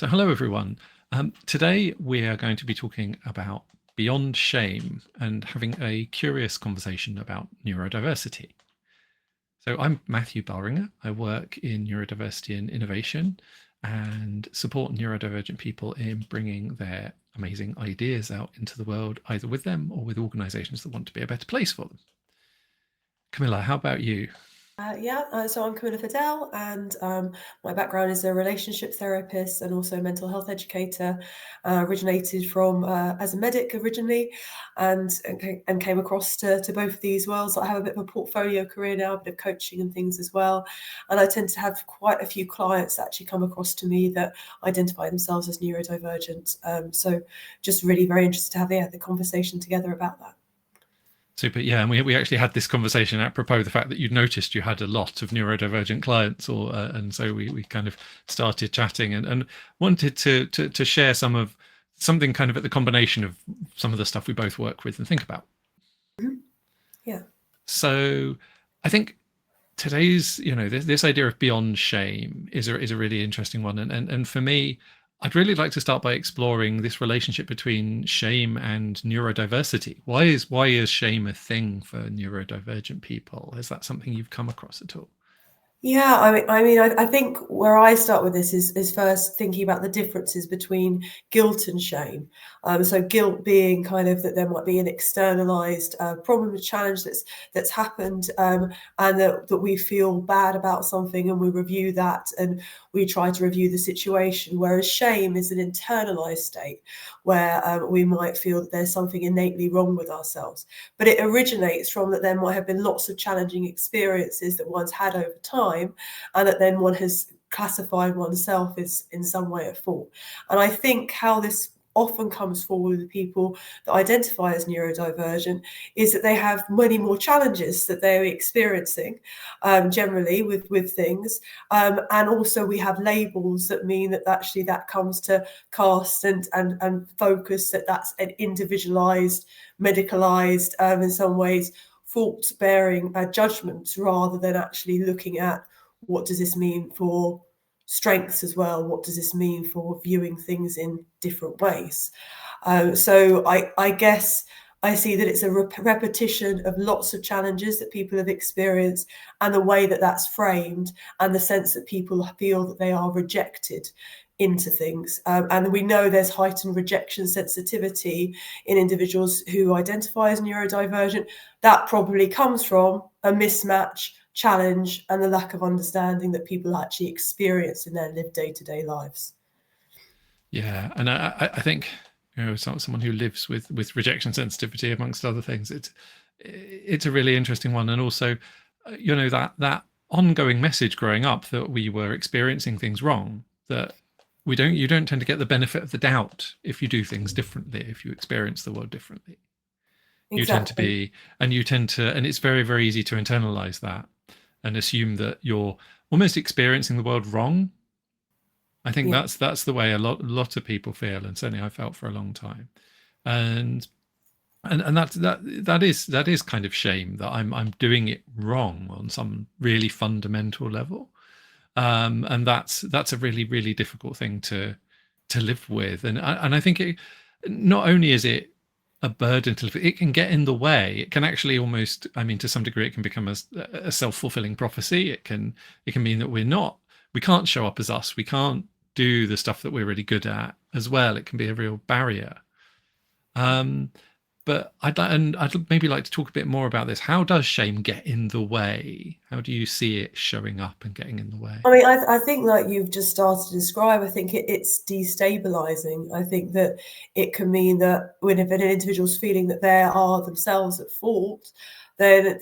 So hello everyone. Today we are going to be talking about beyond shame and having a curious conversation about neurodiversity. So I'm Matthew Balringer. I work in neurodiversity and innovation and support neurodivergent people in bringing their amazing ideas out into the world, either with them or with organizations that want to be a better place for them. Camilla, how about you? So I'm Camilla Fadel, and my background is a relationship therapist and also a mental health educator. Originated from as a medic originally, and came across to both of these worlds. I have a bit of a portfolio career now, a bit of coaching and things as well. And I tend to have quite a few clients that actually come across to me that identify themselves as neurodivergent. So just really very interested to have the conversation together about that. Super. Yeah, and we actually had this conversation apropos of the fact that you'd noticed you had a lot of neurodivergent clients, and so we kind of started chatting and wanted to share something kind of at the combination of some of the stuff we both work with and think about. Mm-hmm. Yeah. So I think today's, this idea of beyond shame is a really interesting one, and for me, I'd really like to start by exploring this relationship between shame and neurodiversity. Why is shame a thing for neurodivergent people? Is that something you've come across at all? Yeah, I think where I start with this is first thinking about the differences between guilt and shame. So guilt being kind of that there might be an externalized problem, a challenge that's happened, and that we feel bad about something, and we review that and we try to review the situation. Whereas shame is an internalized state where we might feel that there's something innately wrong with ourselves. But it originates from that there might have been lots of challenging experiences that one's had over time, and that then one has classified oneself as in some way at fault. And I think how this often comes forward with people that identify as neurodivergent is that they have many more challenges that they're experiencing generally with things, and also we have labels that mean that actually that comes to cast and focus that's an individualized, medicalized, in some ways fault-bearing judgments, rather than actually looking at what does this mean for strengths as well, what does this mean for viewing things in different ways. So I guess I see that it's a repetition of lots of challenges that people have experienced, and the way that that's framed, and the sense that people feel that they are rejected into things. And we know there's heightened rejection sensitivity in individuals who identify as neurodivergent. That probably comes from a mismatch, challenge, and the lack of understanding that people actually experience in their lived day-to-day lives. Yeah, and I think, someone who lives with rejection sensitivity, amongst other things, it's a really interesting one. And also, that ongoing message growing up that we were experiencing things wrong, that you don't tend to get the benefit of the doubt if you do things differently, if you experience the world differently. Exactly. You tend to, and it's very, very easy to internalize that and assume that you're almost experiencing the world wrong. I think that's the way a lot of people feel, and certainly I felt for a long time. And that is kind of shame, that I'm doing it wrong on some really fundamental level. And that's a really, really difficult thing to live with. And I think not only is it a burden to live with, it can get in the way. It can actually almost, to some degree, it can become a self-fulfilling prophecy. It can mean that we can't show up as us. We can't do the stuff that we're really good at as well. It can be a real barrier. But I'd maybe like to talk a bit more about this. How does shame get in the way? How do you see it showing up and getting in the way? I think, like you've just started to describe, I think it's destabilizing. I think that it can mean that if an individual's feeling that they are themselves at fault, then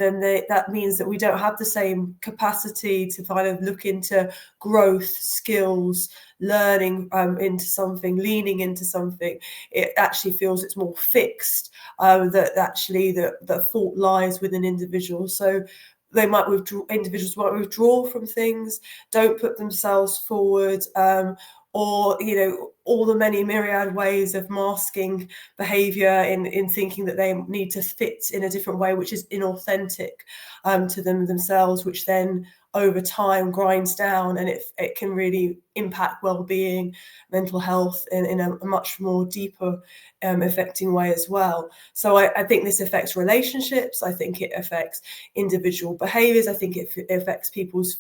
that means that we don't have the same capacity to kind of look into growth, skills, learning into something, leaning into something. It actually feels it's more fixed, that actually the fault lies with an individual. So individuals might withdraw from things, don't put themselves forward, or all the many myriad ways of masking behavior in thinking that they need to fit in a different way, which is inauthentic to themselves, which then over time grinds down, and it can really impact well-being, mental health in a much more deeper affecting way as well. So I think this affects relationships. I think it affects individual behaviors. I think it affects people's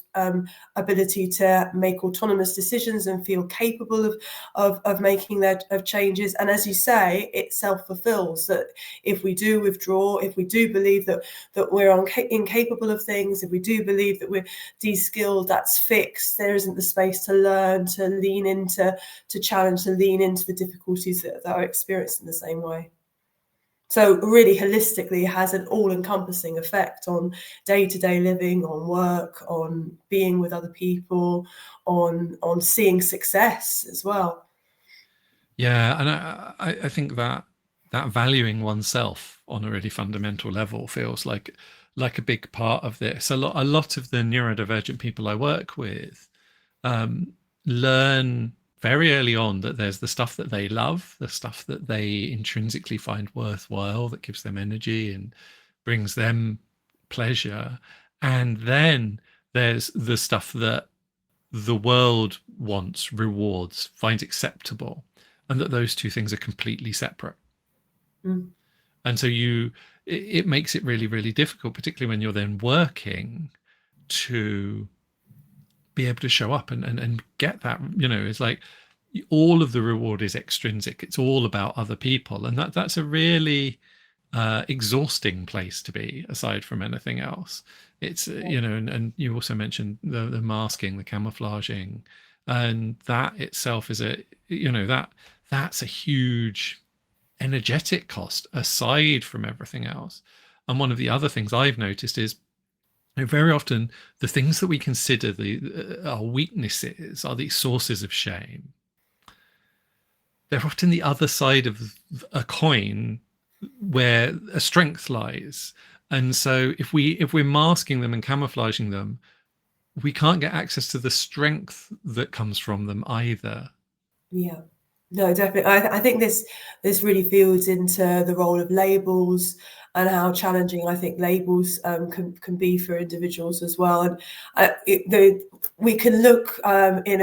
ability to make autonomous decisions and feel capable of making of changes. And as you say, it self-fulfills, that if we do withdraw, if we do believe that we're incapable of things, if we do believe that we're de-skilled, that's fixed, there isn't the space to learn, to lean into, to challenge, to lean into the difficulties that are experienced in the same way. So really holistically, it has an all-encompassing effect on day-to-day living, on work, on being with other people, on seeing success as well. Yeah, and I think that valuing oneself on a really fundamental level feels like a big part of this. A lot of the neurodivergent people I work with learn very early on that there's the stuff that they love, the stuff that they intrinsically find worthwhile, that gives them energy and brings them pleasure. And then there's the stuff that the world wants, rewards, finds acceptable, and that those two things are completely separate. Mm. And so it makes it really, really difficult, particularly when you're then working, to be able to show up and get that. It's like all of the reward is extrinsic. It's all about other people, and that's a really exhausting place to be, aside from anything else. It's and you also mentioned the masking, the camouflaging, and that itself is that's a huge energetic cost aside from everything else. And one of the other things I've noticed is very often the things that we consider our weaknesses are these sources of shame. They're often the other side of a coin where a strength lies. And so if we're masking them and camouflaging them, we can't get access to the strength that comes from them either. Yeah. No, definitely. I think this really feeds into the role of labels and how challenging I think labels can be for individuals as well. And we can look in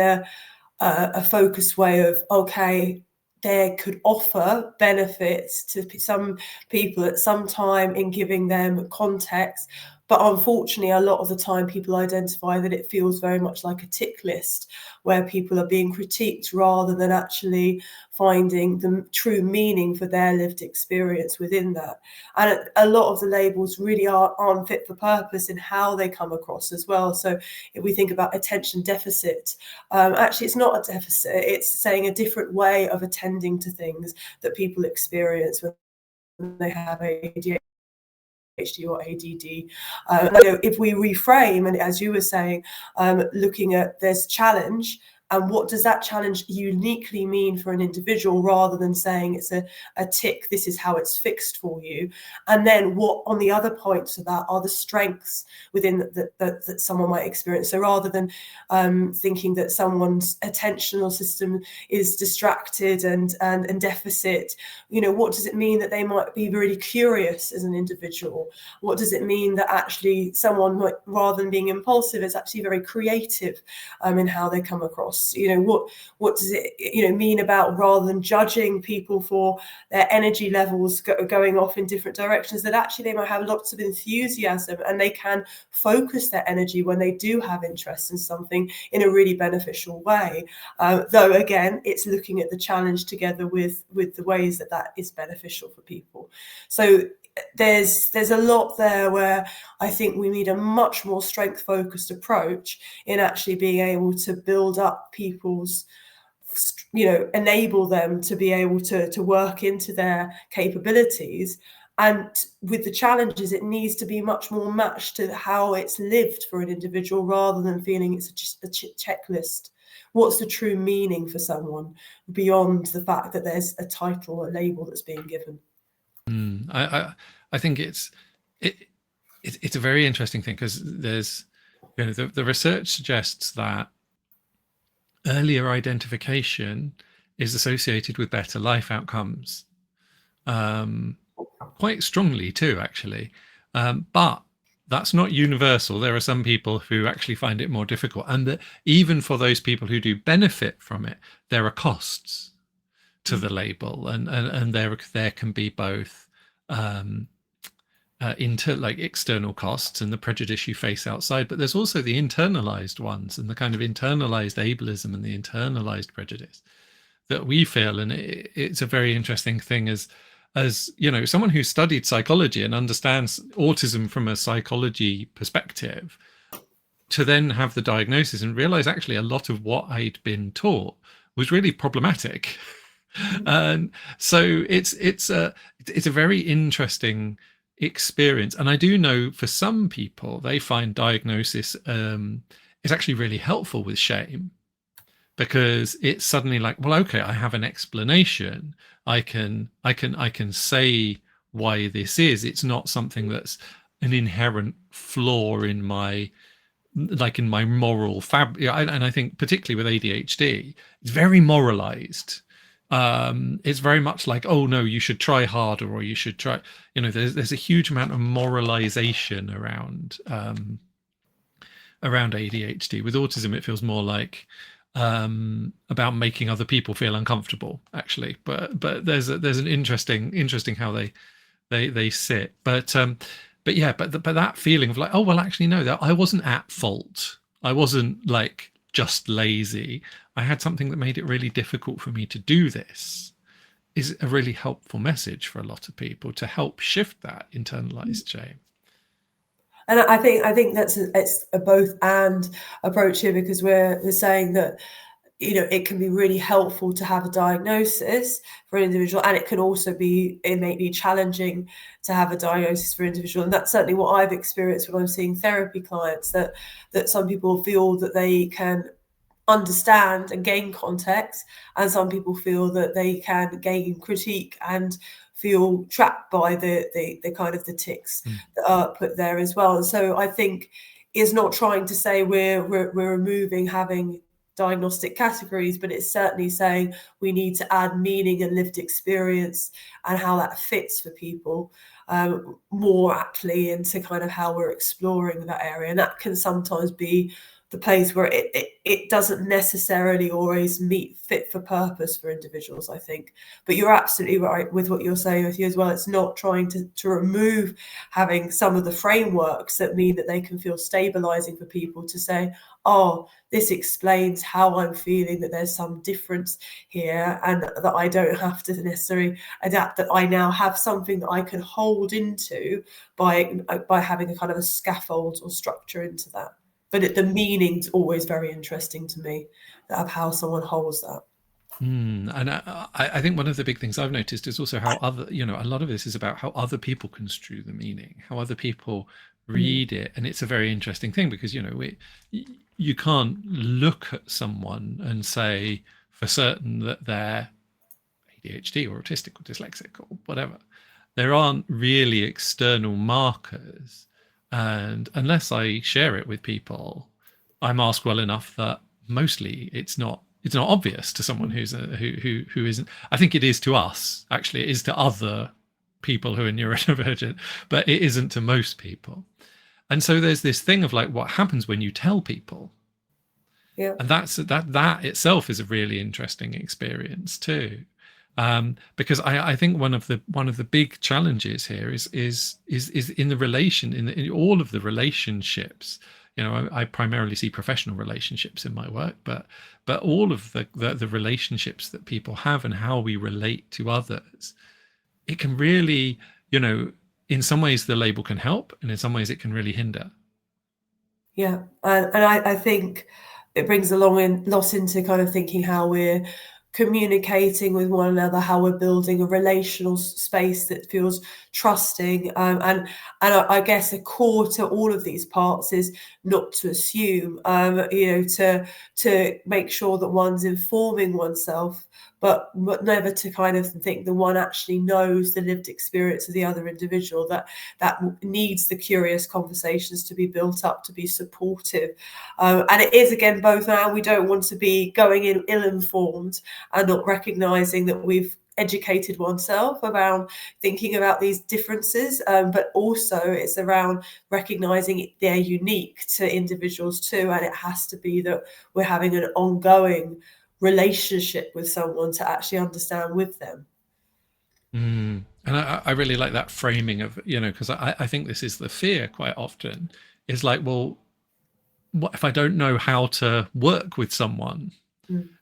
a focused way of, okay, they could offer benefits to some people at some time in giving them context. But unfortunately, a lot of the time people identify that it feels very much like a tick list where people are being critiqued rather than actually finding the true meaning for their lived experience within that. And a lot of the labels really aren't fit for purpose in how they come across as well. So if we think about attention deficit, actually it's not a deficit, it's saying a different way of attending to things that people experience when they have ADHD or ADD. If we reframe, and as you were saying, looking at this challenge and what does that challenge uniquely mean for an individual, rather than saying it's a tick, this is how it's fixed for you. And then what on the other points of that are the strengths within that someone might experience. So rather than thinking that someone's attentional system is distracted and deficit, what does it mean that they might be really curious as an individual? What does it mean that actually someone might, rather than being impulsive, is actually very creative in how they come across? What does it mean about, rather than judging people for their energy levels going off in different directions, that actually they might have lots of enthusiasm and they can focus their energy when they do have interest in something in a really beneficial way. Though again, it's looking at the challenge together with the ways that is beneficial for people. So there's a lot there where I think we need a much more strength focused approach in actually being able to build up people's, enable them to be able to work into their capabilities. And with the challenges, it needs to be much more matched to how it's lived for an individual, rather than feeling it's just a checklist. What's the true meaning for someone beyond the fact that there's a title, a label that's being given? I think it's a very interesting thing, because there's the research suggests that earlier identification is associated with better life outcomes, quite strongly too, actually. But that's not universal. There are some people who actually find it more difficult, and that even for those people who do benefit from it, there are costs to the label, and there can be both like external costs and the prejudice you face outside, but there's also the internalized ones and the kind of internalized ableism and the internalized prejudice that we feel. And it's a very interesting thing as someone who studied psychology and understands autism from a psychology perspective, to then have the diagnosis and realize actually a lot of what I'd been taught was really problematic. And so it's a very interesting experience. And I do know for some people, they find diagnosis is actually really helpful with shame, because it's suddenly like, well, okay, I have an explanation. I can say why this is. It's not something that's an inherent flaw in my moral fabric. And I think particularly with ADHD, it's very moralized. It's very much like, oh no, you should try harder, or you should try, there's a huge amount of moralization around ADHD. With autism, it feels more like about making other people feel uncomfortable, actually. But there's an interesting how they sit. But that feeling of like, oh well, actually no, that I wasn't at fault. I wasn't like just lazy. I had something that made it really difficult for me to do this, is a really helpful message for a lot of people to help shift that internalized shame. And I think it's a both and approach here, because we're saying that, it can be really helpful to have a diagnosis for an individual, and it may be challenging to have a diagnosis for an individual. And that's certainly what I've experienced when I'm seeing therapy clients, that some people feel that they can understand and gain context, and some people feel that they can gain critique and feel trapped by the kind of the ticks that are put there as well. And so I think is not trying to say we're removing having diagnostic categories, but it's certainly saying we need to add meaning and lived experience and how that fits for people more aptly into kind of how we're exploring that area. And that can sometimes be the place where it doesn't necessarily always meet fit for purpose for individuals, I think. But you're absolutely right with what you're saying with you as well. It's not trying to remove having some of the frameworks that mean that they can feel stabilizing for people to say, oh, this explains how I'm feeling, that there's some difference here, and that I don't have to necessarily adapt, that I now have something that I can hold into by having a kind of a scaffold or structure into that. But the meaning's always very interesting to me, of how someone holds that. And I think one of the big things I've noticed is also how a lot of this is about how other people construe the meaning, how other people read it. And it's a very interesting thing, because, you can't look at someone and say for certain that they're ADHD or autistic or dyslexic or whatever. There aren't really external markers. And unless I share it with people, I mask well enough that mostly it's not obvious to someone who isn't. I think it is to us, actually. It is to other people who are neurodivergent, but it isn't to most people. And so there's this thing of like, what happens when you tell people? Yeah. And that itself is a really interesting experience too. Because I think one of the big challenges here is in the relation, in all of the relationships. I primarily see professional relationships in my work, but all of the relationships that people have and how we relate to others, it can really, in some ways the label can help, and in some ways it can really hinder. Yeah, and I think it brings a lot into kind of thinking how we're communicating with one another, how we're building a relational space that feels trusting, and I guess a core to all of these parts is not to assume, to make sure that one's informing oneself, but never to kind of think that one actually knows the lived experience of the other individual, that needs the curious conversations to be built up, to be supportive. And it is, again, both now. We don't want to be going in ill-informed and not recognizing that we've educated oneself around thinking about these differences, but also it's around recognizing they're unique to individuals too, and it has to be that we're having an ongoing relationship with someone to actually understand with them. And I really like that framing of, because I think this is the fear quite often, is like, well, what if I don't know how to work with someone?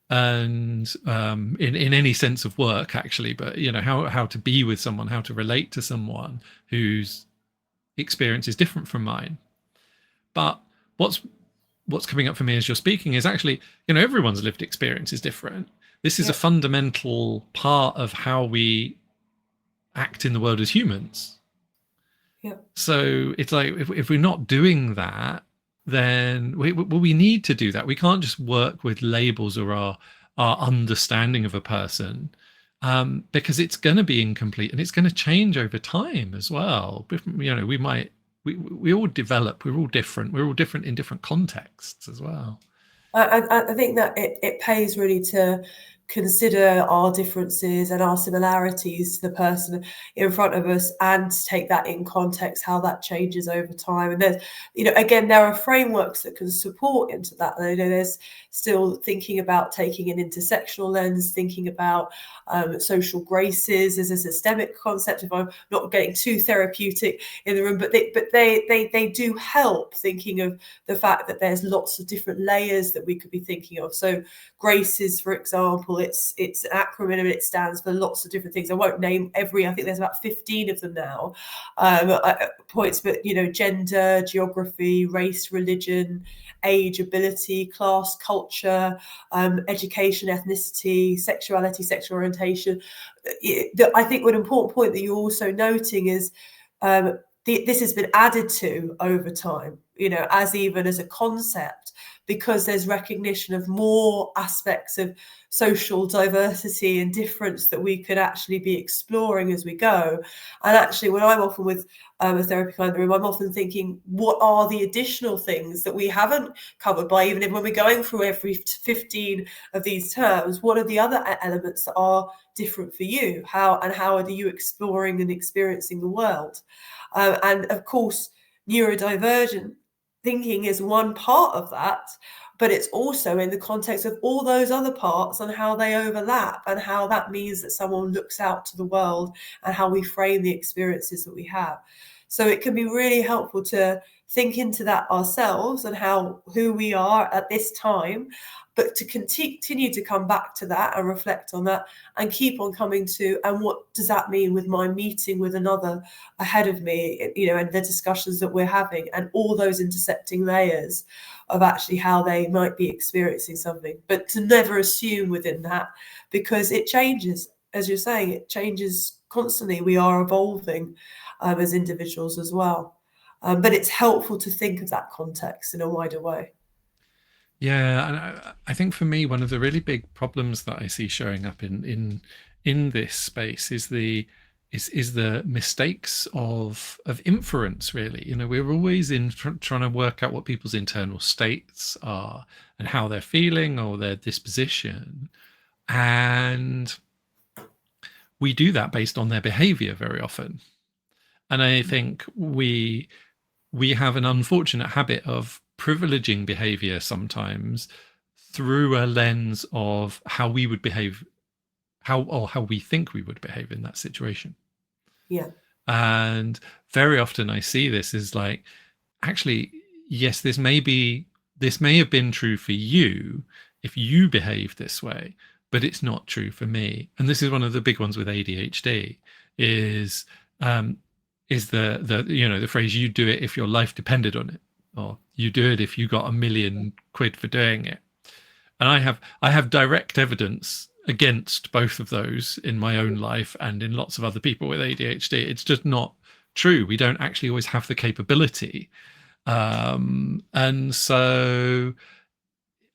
And in any sense of work, actually, but how to be with someone, how to relate to someone whose experience is different from mine. But what's coming up for me as you're speaking is actually, everyone's lived experience is different. This is a fundamental part of how we act in the world as humans. So it's like, if we're not doing that, then we need to do that. We can't just work with labels or our understanding of a person, because it's going to be incomplete and it's going to change over time as well. We all develop. We're all different. We're all different in different contexts as well. I think that it pays really to consider our differences and our similarities to the person in front of us, and to take that in context, how that changes over time. And there's, again, there are frameworks that can support into that. There's still thinking about taking an intersectional lens, thinking about social graces as a systemic concept, if I'm not getting too therapeutic in the room, but they do help thinking of the fact that there's lots of different layers that we could be thinking of. So graces, for example, it's an acronym and it stands for lots of different things. I won't name I think there's about 15 of them now, points, but gender, geography, race, religion, age, ability, class, culture, education, ethnicity, sexuality, sexual orientation. I think one important point that you're also noting is this has been added to over time, as a concept, because there's recognition of more aspects of social diversity and difference that we could actually be exploring as we go. And actually, when I'm often with a therapy client in the room, I'm often thinking, what are the additional things that we haven't covered by, even if when we're going through every 15 of these terms, what are the other elements that are different for you? How are you exploring and experiencing the world? And of course, neurodivergent thinking is one part of that, but it's also in the context of all those other parts and how they overlap, and how that means that someone looks out to the world and how we frame the experiences that we have. So it can be really helpful to think into that ourselves and who we are at this time, but to continue to come back to that and reflect on that, and keep on coming to, and what does that mean with my meeting with another ahead of me, and the discussions that we're having, and all those intersecting layers of actually how they might be experiencing something. But to never assume within that, because it changes, as you're saying, it changes constantly. We are evolving as individuals as well. But it's helpful to think of that context in a wider way. Yeah, and I think for me, one of the really big problems that I see showing up in this space is the mistakes of inference. Really, we're always trying to work out what people's internal states are and how they're feeling or their disposition, and we do that based on their behavior very often. And I think we have an unfortunate habit of privileging behavior sometimes through a lens of how we would behave, how we think we would behave in that situation. Yeah. And very often I see this as like, actually, yes, this may have been true for you if you behave this way, but it's not true for me. And this is one of the big ones with ADHD is the phrase, you do it if your life depended on it, or you do it if you got £1 million for doing it. And I have direct evidence against both of those in my own life and in lots of other people with ADHD. It's just not true. We don't actually always have the capability. And so,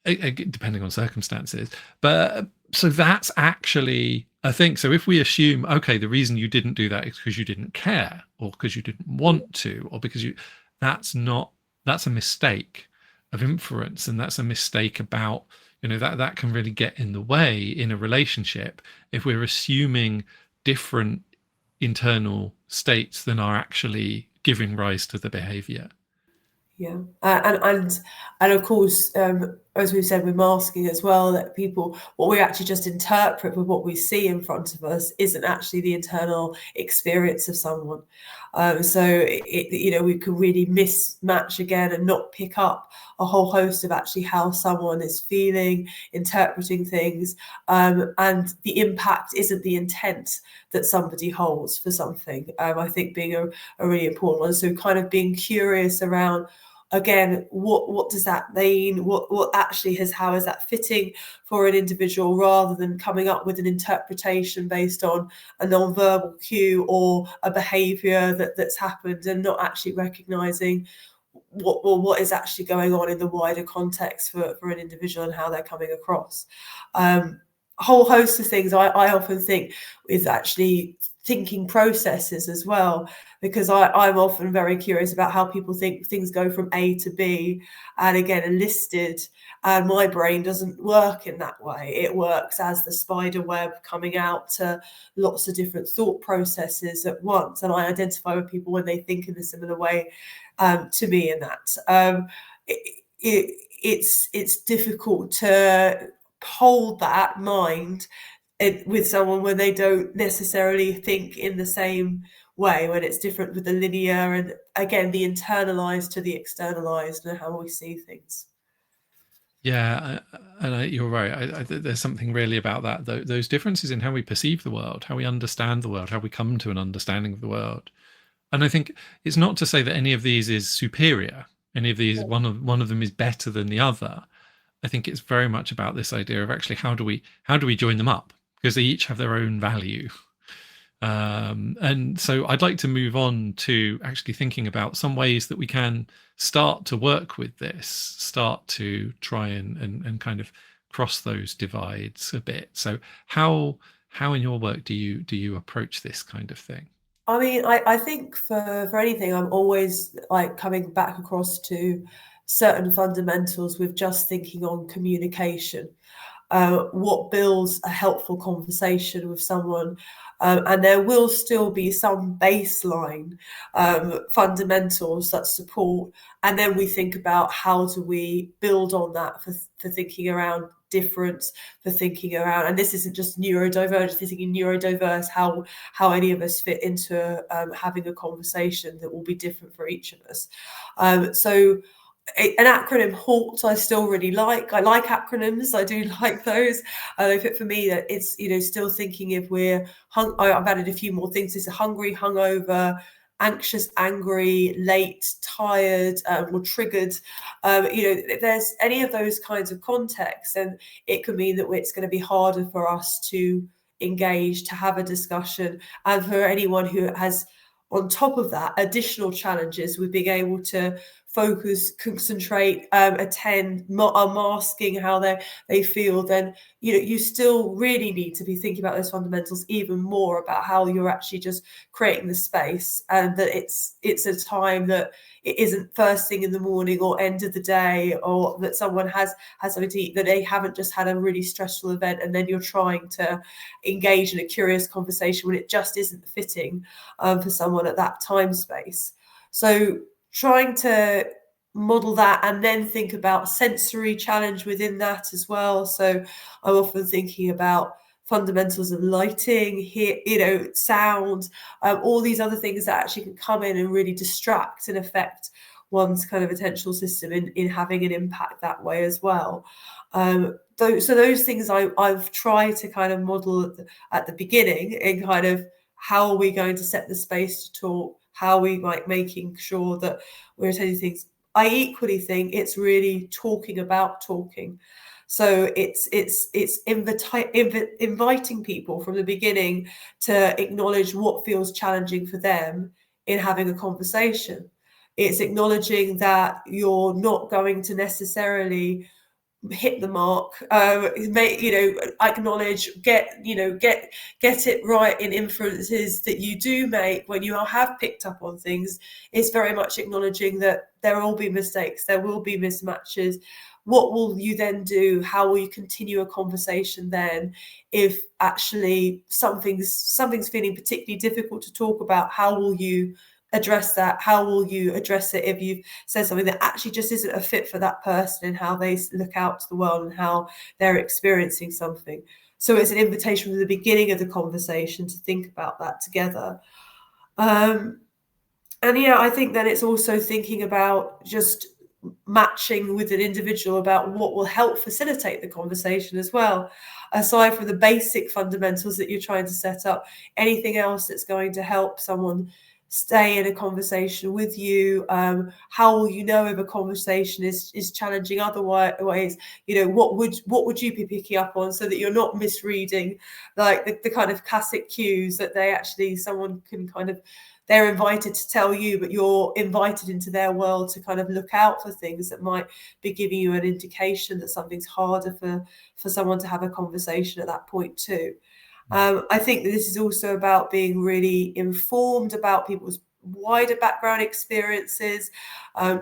depending on circumstances, but so that's actually a thing. So if we assume, okay, the reason you didn't do that is because you didn't care, or because you didn't want to, or because that's a mistake of inference. And that's a mistake about that can really get in the way in a relationship if we're assuming different internal states than are actually giving rise to the behavior. Yeah, and of course, as we've said with masking as well, that what we actually just interpret with what we see in front of us isn't actually the internal experience of someone. So we can really mismatch again and not pick up a whole host of actually how someone is feeling, interpreting things, and the impact isn't the intent that somebody holds for something. I think being a really important one. So kind of being curious around, again, what does that mean? What actually how is that fitting for an individual, rather than coming up with an interpretation based on a non-verbal cue or a behaviour that's happened, and not actually recognising what is actually going on in the wider context for an individual and how they're coming across. A whole host of things I often think is actually thinking processes as well, because I'm often very curious about how people think things go from A to B, and again, enlisted, and my brain doesn't work in that way. It works as the spider web coming out to lots of different thought processes at once, and I identify with people when they think in a similar way to me in that. It's difficult to hold that mind with someone when they don't necessarily think in the same way, when it's different with the linear and, again, the internalized to the externalized and how we see things. Yeah, and you're right. There's something really about that, those differences in how we perceive the world, how we understand the world, how we come to an understanding of the world. And I think it's not to say that any of these is superior. Any of these, one of them is better than the other. I think it's very much about this idea of actually how do we join them up, because they each have their own value. And so I'd like to move on to actually thinking about some ways that we can start to work with this, start to try and kind of cross those divides a bit. So how in your work do you approach this kind of thing? I mean, I think for anything, I'm always like coming back across to certain fundamentals with just thinking on communication. What builds a helpful conversation with someone, and there will still be some baseline fundamentals that support, and then we think about how do we build on that for thinking around difference, for thinking around, and this isn't just neurodivergent, thinking neurodiverse, how any of us fit into having a conversation that will be different for each of us. So an acronym HALT I still really like. I like acronyms. I do like those. I think for me that it's, still thinking if we're I've added a few more things. It's hungry, hungover, anxious, angry, late, tired, or triggered. If there's any of those kinds of contexts, then it could mean that it's going to be harder for us to engage, to have a discussion, and for anyone who has, on top of that, additional challenges with being able to focus, concentrate, attend, are masking how they feel, then you still really need to be thinking about those fundamentals even more, about how you're actually just creating the space, and that it's a time that it isn't first thing in the morning or end of the day, or that someone has something to eat, that they haven't just had a really stressful event, and then you're trying to engage in a curious conversation when it just isn't fitting for someone at that time space. So trying to model that, and then think about sensory challenge within that as well. So I'm often thinking about fundamentals of lighting, sound, all these other things that actually can come in and really distract and affect one's kind of attentional system in having an impact that way as well. So those things I've tried to kind of model at the beginning, in kind of how are we going to set the space to talk, how are we making sure that we're attending things. I equally think it's really talking about talking. So it's inviting people from the beginning to acknowledge what feels challenging for them in having a conversation. It's acknowledging that you're not going to necessarily hit the mark, acknowledge, get it right in inferences that you do make when you have picked up on things. It's very much acknowledging that there will be mistakes, there will be mismatches, what will you then do? How will you continue a conversation then if actually something's feeling particularly difficult to talk about? How will you address that? How will you address it if you've said something that actually just isn't a fit for that person and how they look out to the world and how they're experiencing something? So it's an invitation from the beginning of the conversation to think about that together. And yeah, I think then it's also thinking about just matching with an individual about what will help facilitate the conversation as well. Aside from the basic fundamentals that you're trying to set up, anything else that's going to help someone stay in a conversation with you? How will you know if a conversation is challenging other ways? What would you be picking up on so that you're not misreading like the kind of classic cues that someone can kind of, they're invited to tell you, but you're invited into their world to kind of look out for things that might be giving you an indication that something's harder for someone to have a conversation at that point too. I think that this is also about being really informed about people's wider background experiences,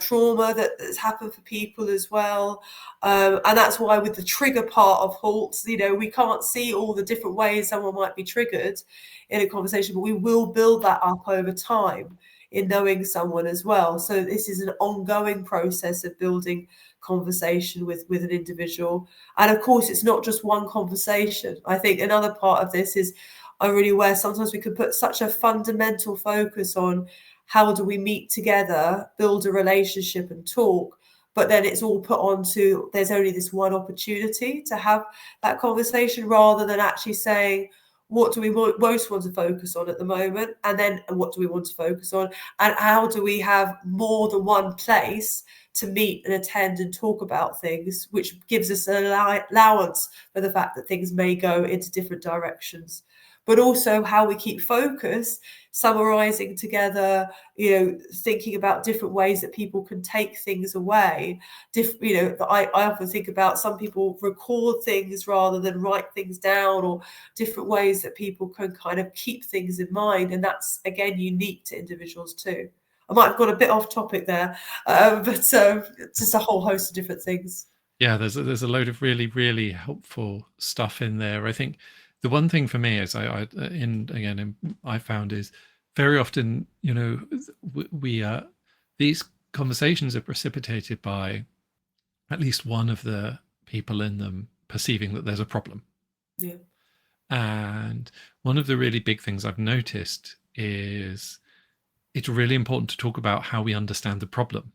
trauma that's happened for people as well. And that's why with the trigger part of HALT, we can't see all the different ways someone might be triggered in a conversation, but we will build that up over time in knowing someone as well. So this is an ongoing process of building conversation with an individual. And of course, it's not just one conversation. I think another part of this is I'm really aware sometimes we can put such a fundamental focus on how do we meet together, build a relationship and talk, but then it's all put onto there's only this one opportunity to have that conversation rather than actually saying, what do we most want to focus on at the moment? And then what do we want to focus on? And how do we have more than one place to meet and attend and talk about things, which gives us an allowance for the fact that things may go into different directions. But also how we keep focus, summarizing together, thinking about different ways that people can take things away. I often think about some people record things rather than write things down, or different ways that people can kind of keep things in mind. And that's, again, unique to individuals too. I might have gone a bit off topic there, but just a whole host of different things. Yeah, there's a load of really, really helpful stuff in there. I think the one thing for me is I found is very often, these conversations are precipitated by at least one of the people in them perceiving that there's a problem. Yeah. And one of the really big things I've noticed is it's really important to talk about how we understand the problem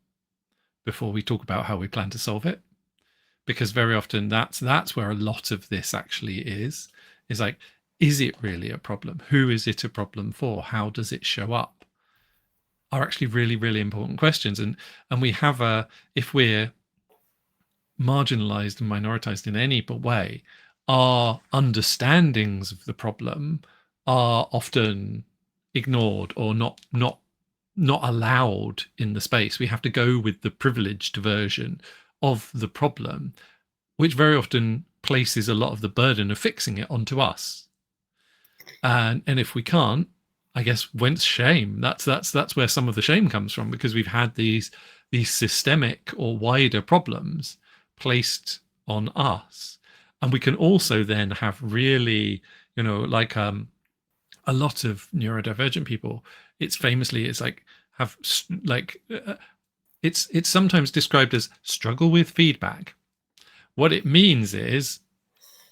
before we talk about how we plan to solve it. Because very often that's where a lot of this actually is like, is it really a problem? Who is it a problem for? How does it show up? Are actually really, really important questions. And we have if we're marginalized and minoritized in any way, our understandings of the problem are often ignored or not allowed in the space. We have to go with the privileged version of the problem, which very often places a lot of the burden of fixing it onto us. And if we can't, I guess, whence shame? That's where some of the shame comes from, because we've had these systemic or wider problems placed on us. And we can also then have really, like a lot of neurodivergent people, it's sometimes described as struggle with feedback. What it means is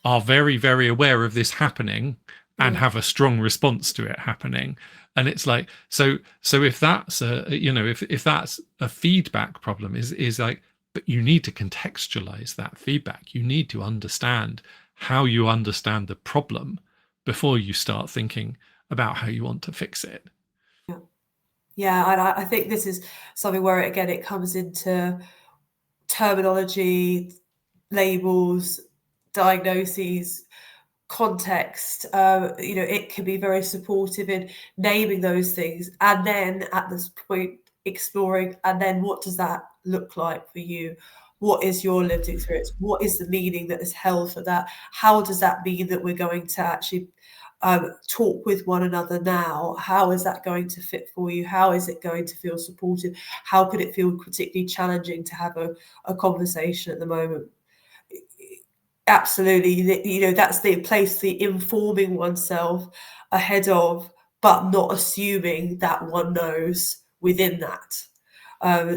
are very, very aware of this happening and have a strong response to it happening. And it's like, so if that's if that's a feedback problem, is like, but you need to contextualize that feedback. You need to understand how you understand the problem before you start thinking about how you want to fix it. Yeah, and I think this is something where, again, it comes into terminology, labels, diagnoses, context. It can be very supportive in naming those things, and then at this point exploring, and then what does that look like for you? what is your lived experience? What is the meaning that is held for that? How does that mean that we're going to actually talk with one another now? How is that going to fit for you? How is it going to feel supportive? How could it feel particularly challenging to have a conversation at the moment? Absolutely, you know, that's the place, the informing oneself ahead of, but not assuming that one knows within that.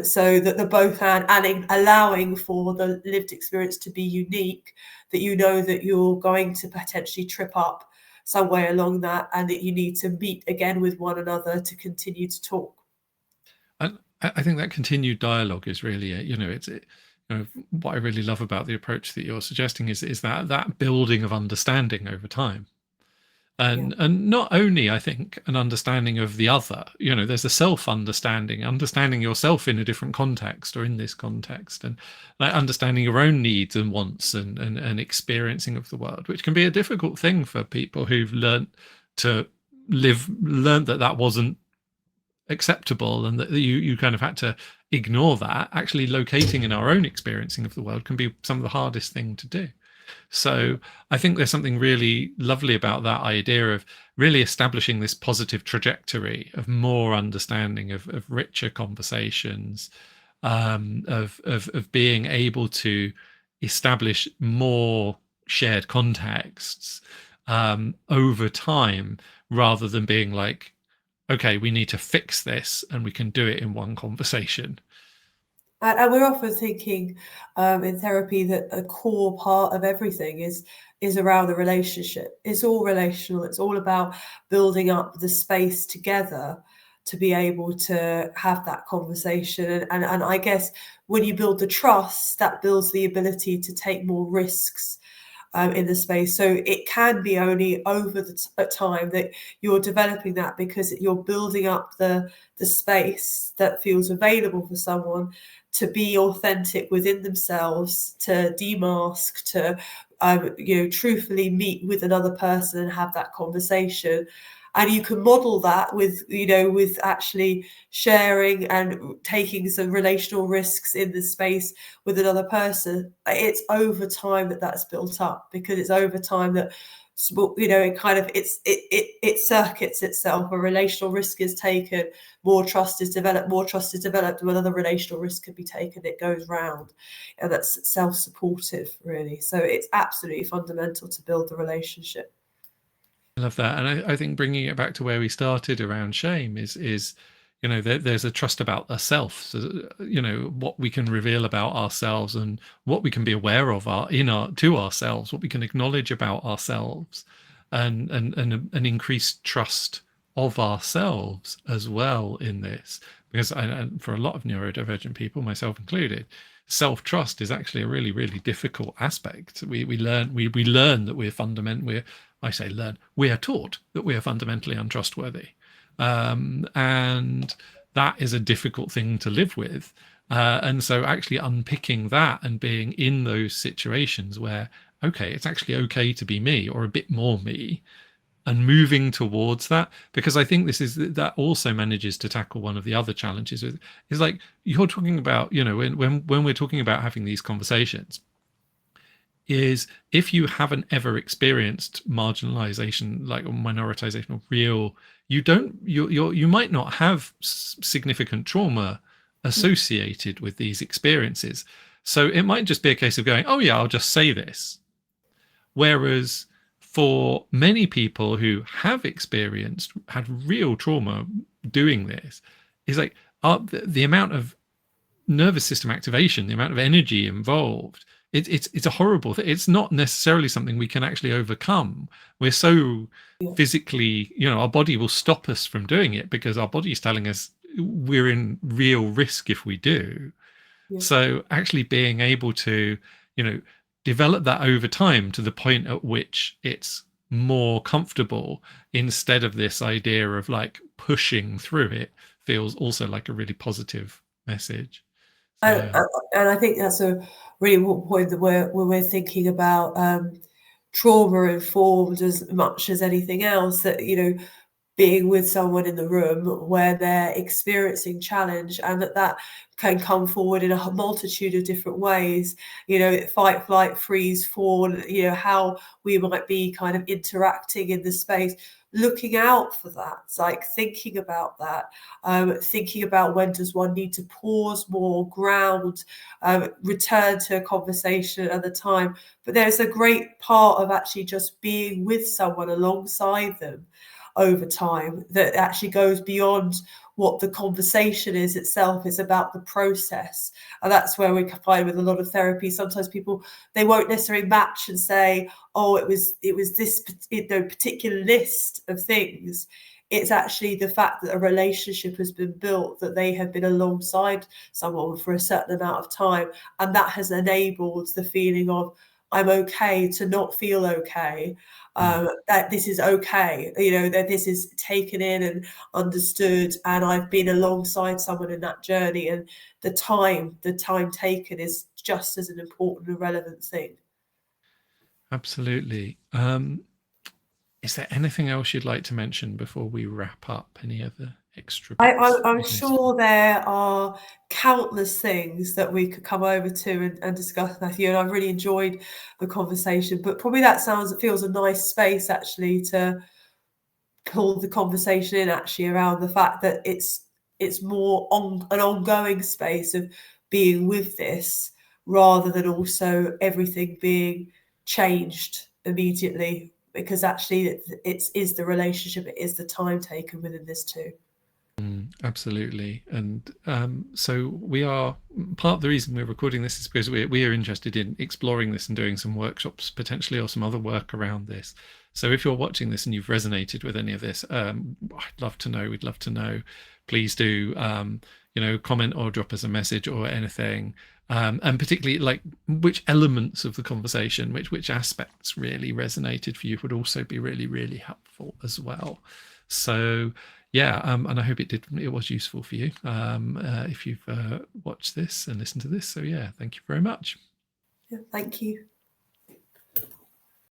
So that the both and allowing for the lived experience to be unique, that you know that you're going to potentially trip up somewhere along that, and that you need to meet again with one another to continue to talk. I think that continued dialogue is really, what I really love about the approach that you're suggesting is that building of understanding over time. And not only, I think, an understanding of the other, there's a self-understanding, understanding yourself in a different context or in this context, and like understanding your own needs and wants and experiencing of the world, which can be a difficult thing for people who've learned that wasn't acceptable, and that you kind of had to ignore that. Actually locating in our own experiencing of the world can be some of the hardest thing to do. So I think there's something really lovely about that idea of really establishing this positive trajectory of more understanding, of richer conversations, of being able to establish more shared contexts over time, rather than being like, okay, we need to fix this and we can do it in one conversation. And we're often thinking in therapy that a core part of everything is around the relationship. It's all relational. It's all about building up the space together to be able to have that conversation. And I guess when you build the trust, that builds the ability to take more risks in the space. So it can be only over the time that you're developing that, because you're building up the space that feels available for someone to be authentic within themselves, to demask, to truthfully meet with another person and have that conversation. And you can model that with actually sharing and taking some relational risks in the space with another person. It's over time that's built up, because it's over time that it circuits itself. A relational risk is taken, more trust is developed, and another relational risk can be taken. It goes round, and that's self-supportive, really. So it's absolutely fundamental to build the relationship. I love that. And I think bringing it back to where we started around shame is there's a trust about ourselves, so, what we can reveal about ourselves and what we can be aware of to ourselves, what we can acknowledge about ourselves, and an increased trust of ourselves as well in this. Because for a lot of neurodivergent people, myself included, self-trust is actually a really, really difficult aspect. We learn that we are taught that we are fundamentally untrustworthy. And that is a difficult thing to live with. And so actually unpicking that and being in those situations where, okay, it's actually okay to be me, or a bit more me, and moving towards that, because I think that also manages to tackle one of the other challenges. Is like you're talking about, when we're talking about having these conversations, is if you haven't ever experienced marginalization, like, or minoritization, or real, you might not have significant trauma associated with these experiences. So it might just be a case of going, oh yeah, I'll just say this. Whereas for many people who have had real trauma doing this, is like the amount of nervous system activation, the amount of energy involved, it's a horrible thing. It's not necessarily something we can actually overcome. We're so physically, our body will stop us from doing it, because our body is telling us we're in real risk if we do. Yeah. So actually being able to, develop that over time to the point at which it's more comfortable, instead of this idea of like pushing through it, feels also like a really positive message. So. And I think that's a really important point, that we're thinking about trauma informed as much as anything else, that being with someone in the room where they're experiencing challenge, and that can come forward in a multitude of different ways, fight, flight, freeze, fall, how we might be kind of interacting in the space, looking out for that. It's like thinking about that, thinking about when does one need to pause more, ground, return to a conversation at the time. But there's a great part of actually just being with someone alongside them over time that actually goes beyond what the conversation is itself. It's about the process, and that's where we find with a lot of therapy, sometimes people, they won't necessarily match and say, oh, it was this particular list of things. It's actually the fact that a relationship has been built, that they have been alongside someone for a certain amount of time, and that has enabled the feeling of, I'm okay to not feel okay, that this is okay, that this is taken in and understood, and I've been alongside someone in that journey, and the time taken is just as an important and relevant thing. Absolutely. Is there anything else you'd like to mention before we wrap up? Any other extra bits? I'm sure there are countless things that we could come over to and discuss, Matthew, and I've really enjoyed the conversation, but probably feels a nice space actually to pull the conversation in actually around the fact that it's more on an ongoing space of being with this, rather than also everything being changed immediately, because actually it is the relationship, it is the time taken within this too. Absolutely. And so we are, part of the reason we're recording this is because we are interested in exploring this and doing some workshops potentially, or some other work around this. So if you're watching this and you've resonated with any of this, I'd love to know. We'd love to know. Please do, comment or drop us a message or anything. And particularly like which elements of the conversation, which aspects really resonated for you, would also be really, really helpful as well. So yeah, and I hope it was useful for you if you've watched this and listened to this. So yeah, thank you very much. Yeah, thank you.